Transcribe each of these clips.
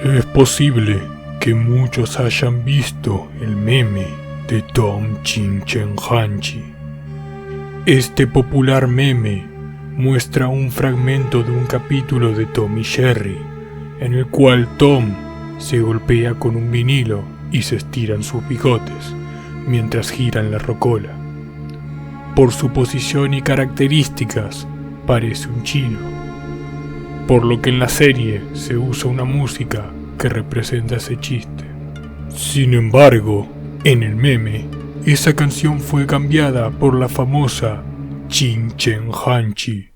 Es posible que muchos hayan visto el meme de Tom Chin Chen Hanchi. Este popular meme muestra un fragmento de un capítulo de Tom y Jerry, en el cual Tom se golpea con un vinilo y se estiran sus bigotes mientras giran la rocola. Por su posición y características, parece un chino, por lo que en la serie se usa una música que representa ese chiste. Sin embargo, en el meme, esa canción fue cambiada por la famosa Chin Chen Hanchi.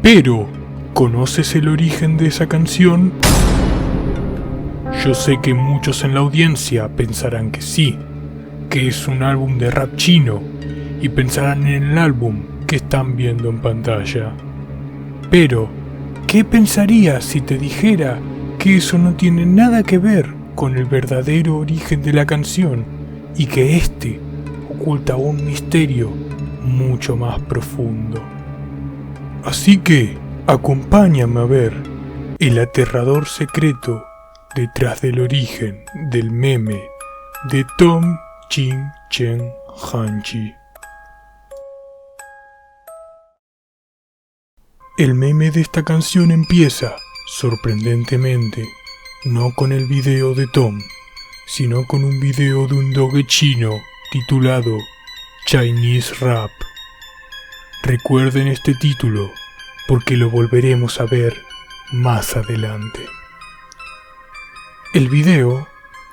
Pero, ¿conoces el origen de esa canción? Yo sé que muchos en la audiencia pensarán que sí, que es un álbum de rap chino, y pensarán en el álbum que están viendo en pantalla. Pero, ¿qué pensarías si te dijera que eso no tiene nada que ver con el verdadero origen de la canción y que este oculta un misterio mucho más profundo? Así que, acompáñame a ver el aterrador secreto detrás del origen del meme de Tom Chin Chen Hanchi. El meme de esta canción empieza, sorprendentemente, no con el video de Tom, sino con un video de un doge chino titulado Chinese Rap. Recuerden este título porque lo volveremos a ver más adelante. El video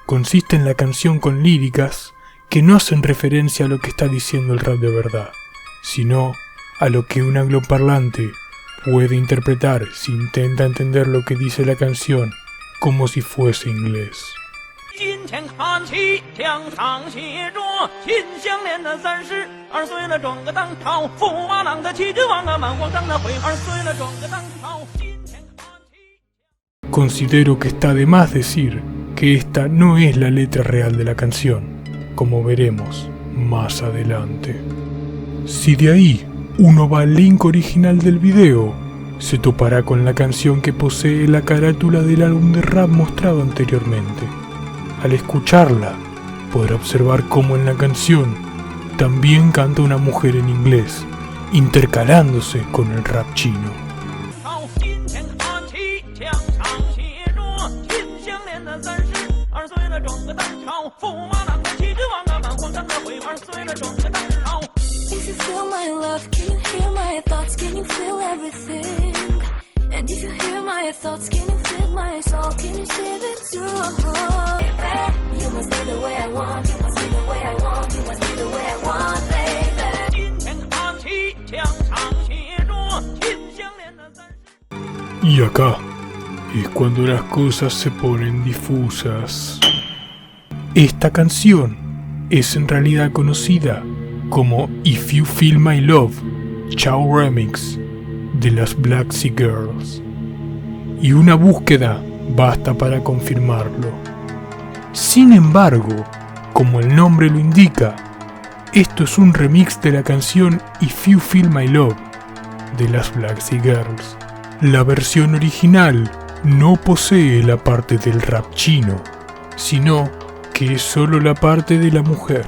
consiste en la canción con líricas que no hacen referencia a lo que está diciendo el rap de verdad, sino a lo que un angloparlante puede interpretar si intenta entender lo que dice la canción como si fuese inglés. Considero que está de más decir que esta no es la letra real de la canción, como veremos más adelante. Si de ahí uno va al link original del video, se topará con la canción que posee la carátula del álbum de rap mostrado anteriormente. Al escucharla, podrá observar cómo en la canción también canta una mujer en inglés, intercalándose con el rap chino. If you feel my love, can you hear my thoughts? Can you feel everything? And if you hear my thoughts, can you feel my soul? Can you see the truth? You must be the way I want, you must be the way I want, you must be the way I want, baby. Y acá es cuando las cosas se ponen difusas. Esta canción es en realidad conocida como If You Feel My Love, Chao Remix de las Black Sea Girls, y una búsqueda basta para confirmarlo. Sin embargo, como el nombre lo indica, esto es un remix de la canción If You Feel My Love de las Black Sea Girls. La versión original no posee la parte del rap chino, sino que es solo la parte de la mujer.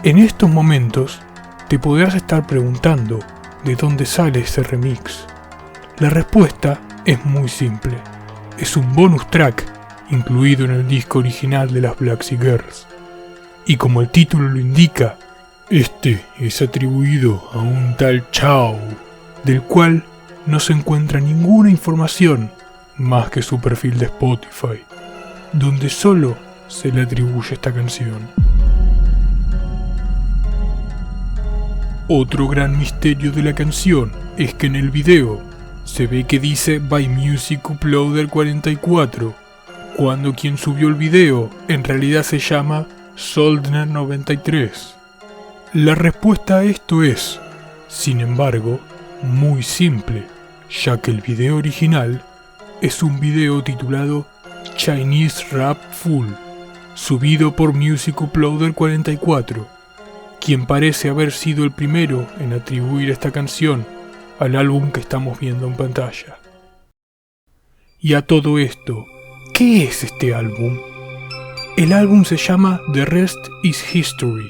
En estos momentos te podrás estar preguntando de dónde sale ese remix. La respuesta es muy simple. Es un bonus track incluido en el disco original de las Black Sea Girls. Y como el título lo indica, este es atribuido a un tal Chao, del cual no se encuentra ninguna información más que su perfil de Spotify, donde solo se le atribuye esta canción. Otro gran misterio de la canción es que en el video se ve que dice By Music Uploader 44, cuando quien subió el video en realidad se llama Soldner93? La respuesta a esto es, sin embargo, muy simple, ya que el video original es un video titulado Chinese Rap Full, subido por Music Uploader 44, quien parece haber sido el primero en atribuir esta canción al álbum que estamos viendo en pantalla. Y a todo esto, ¿qué es este álbum? El álbum se llama The Rest is History,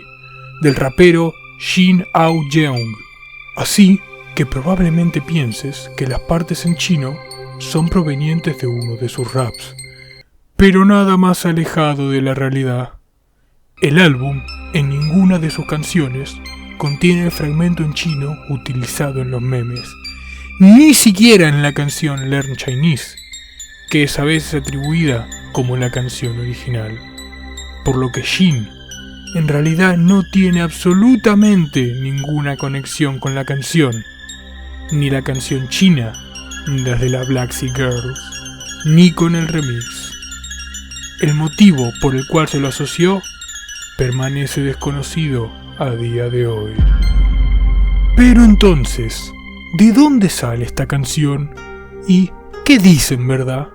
del rapero Jin Ao Jeong, así que probablemente pienses que las partes en chino son provenientes de uno de sus raps, pero nada más alejado de la realidad. El álbum, en ninguna de sus canciones, contiene el fragmento en chino utilizado en los memes, ni siquiera en la canción Learn Chinese, que es a veces atribuida como la canción original, por lo que Jin en realidad no tiene absolutamente ninguna conexión con la canción, ni la canción china, ni las de la Black Sea Girls, ni con el remix. El motivo por el cual se lo asoció permanece desconocido a día de hoy. Pero entonces, ¿de dónde sale esta canción? ¿Y qué dicen, verdad?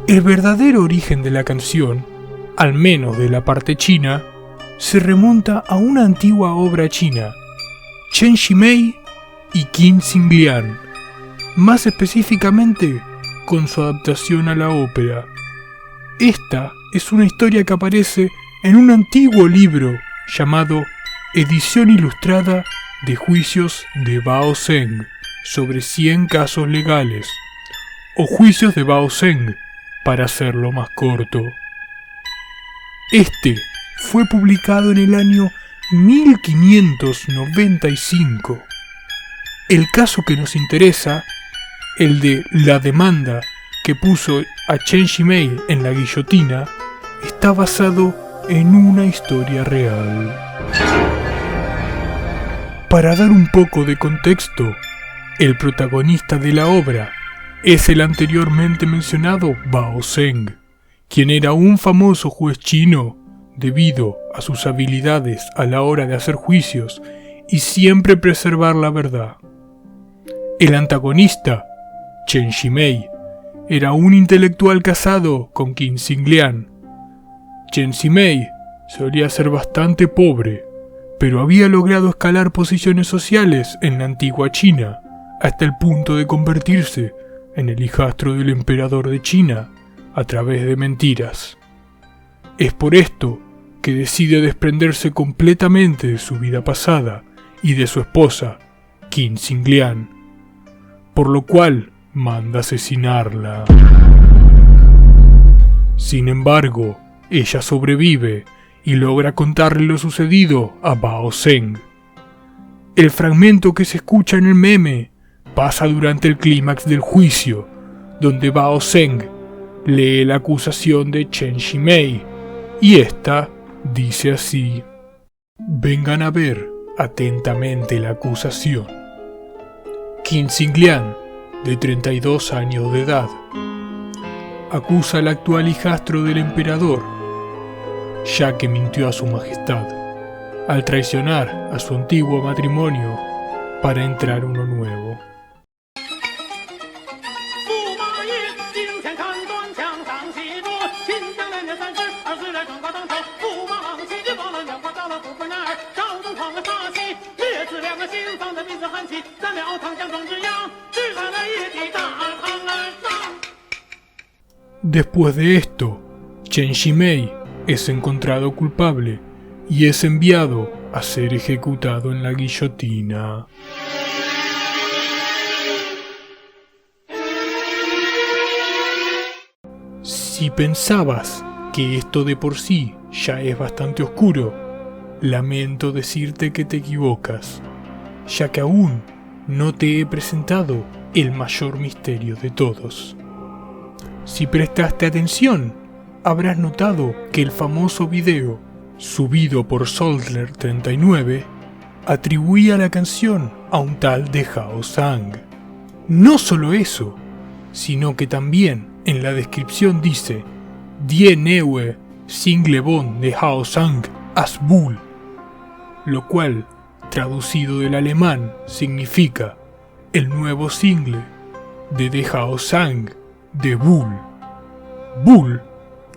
El verdadero origen de la canción, al menos de la parte china, se remonta a una antigua obra china, Chen Shimei y Qin Xinglian, más específicamente con su adaptación a la ópera. Esta es una historia que aparece en un antiguo libro llamado Edición Ilustrada de Juicios de Bao Zeng sobre 100 casos legales, o Juicios de Bao Zeng, para hacerlo más corto. Este fue publicado en el año 1595. El caso que nos interesa, el de la demanda que puso a Chen Shimei en la guillotina, está basado en una historia real. Para dar un poco de contexto, el protagonista de la obra es el anteriormente mencionado Bao Zeng, quien era un famoso juez chino debido a sus habilidades a la hora de hacer juicios y siempre preservar la verdad. El antagonista, Chen Shimei, era un intelectual casado con Qin Xinglian. Chen Shimei solía ser bastante pobre, pero había logrado escalar posiciones sociales en la antigua China, hasta el punto de convertirse en el hijastro del emperador de China a través de mentiras. Es por esto que decide desprenderse completamente de su vida pasada y de su esposa, Qin Xinglian, por lo cual manda asesinarla. Sin embargo, ella sobrevive y logra contarle lo sucedido a Bao Zeng. El fragmento que se escucha en el meme pasa durante el clímax del juicio, donde Bao Zeng lee la acusación de Chen Shimei, y esta dice así: vengan a ver atentamente la acusación. Qin Xinglian, de 32 años de edad, acusa al actual hijastro del emperador, ya que mintió a su majestad al traicionar a su antiguo matrimonio para entrar uno nuevo. Después de esto, Chen Shimei es encontrado culpable y es enviado a ser ejecutado en la guillotina. Si pensabas que esto de por sí ya es bastante oscuro, lamento decirte que te equivocas, ya que aún no te he presentado el mayor misterio de todos. Si prestaste atención, habrás notado que el famoso video, subido por Soldner39, atribuía la canción a un tal de Hao Sang. No solo eso, sino que también en la descripción dice Die neue Single von de Hao Sang as Bull, lo cual, traducido del alemán, significa el nuevo single de The Hao Sang de Bull. Bull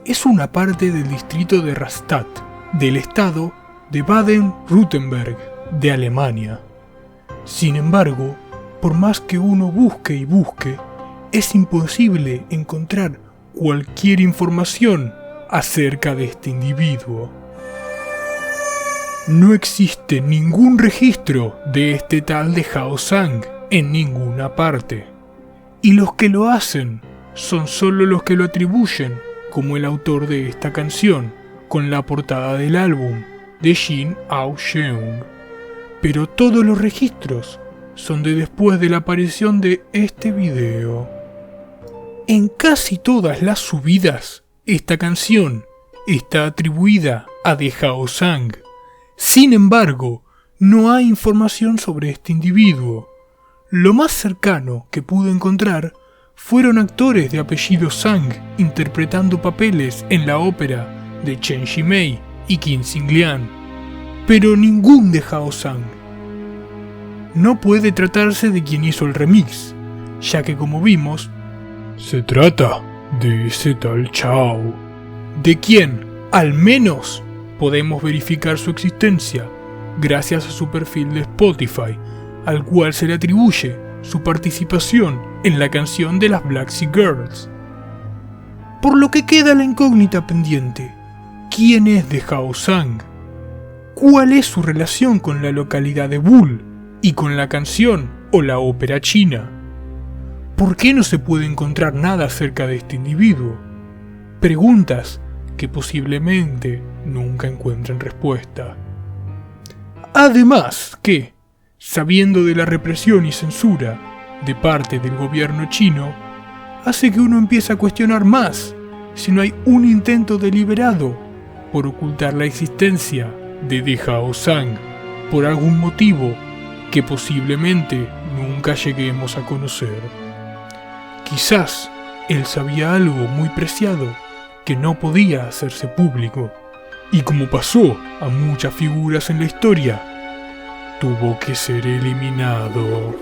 es una parte del distrito de Rastatt, del estado de Baden-Württemberg de Alemania. Sin embargo, por más que uno busque y busque, es imposible encontrar cualquier información acerca de este individuo. No existe ningún registro de este tal de Hao Sang en ninguna parte, y los que lo hacen son solo los que lo atribuyen como el autor de esta canción, con la portada del álbum de Jin Ao Seung. Pero todos los registros son de después de la aparición de este video. En casi todas las subidas, esta canción está atribuida a The Hao Sang. Sin embargo, no hay información sobre este individuo. Lo más cercano que pude encontrar fueron actores de apellido Sang interpretando papeles en la ópera de Chen Shimei y Qin Xinglian, pero ningún de Hao Sang. No puede tratarse de quien hizo el remix, ya que como vimos, se trata de ese tal Chao, de quien, al menos, podemos verificar su existencia gracias a su perfil de Spotify, al cual se le atribuye su participación en la canción de las Black Sea Girls. Por lo que queda la incógnita pendiente: ¿quién es de Hao Sang? ¿Cuál es su relación con la localidad de Bull y con la canción o la ópera china? ¿Por qué no se puede encontrar nada acerca de este individuo? Preguntas que posiblemente nunca encuentren respuesta. Además que, sabiendo de la represión y censura de parte del gobierno chino, hace que uno empiece a cuestionar más si no hay un intento deliberado por ocultar la existencia de The Hao Sang por algún motivo que posiblemente nunca lleguemos a conocer. Quizás él sabía algo muy preciado que no podía hacerse público, y como pasó a muchas figuras en la historia, tuvo que ser eliminado.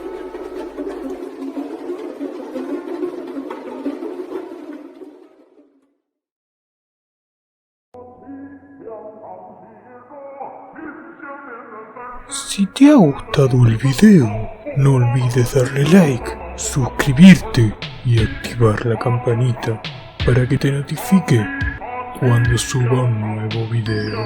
Si te ha gustado el video, no olvides darle like, suscribirte y activar la campanita para que te notifique cuando suba un nuevo video.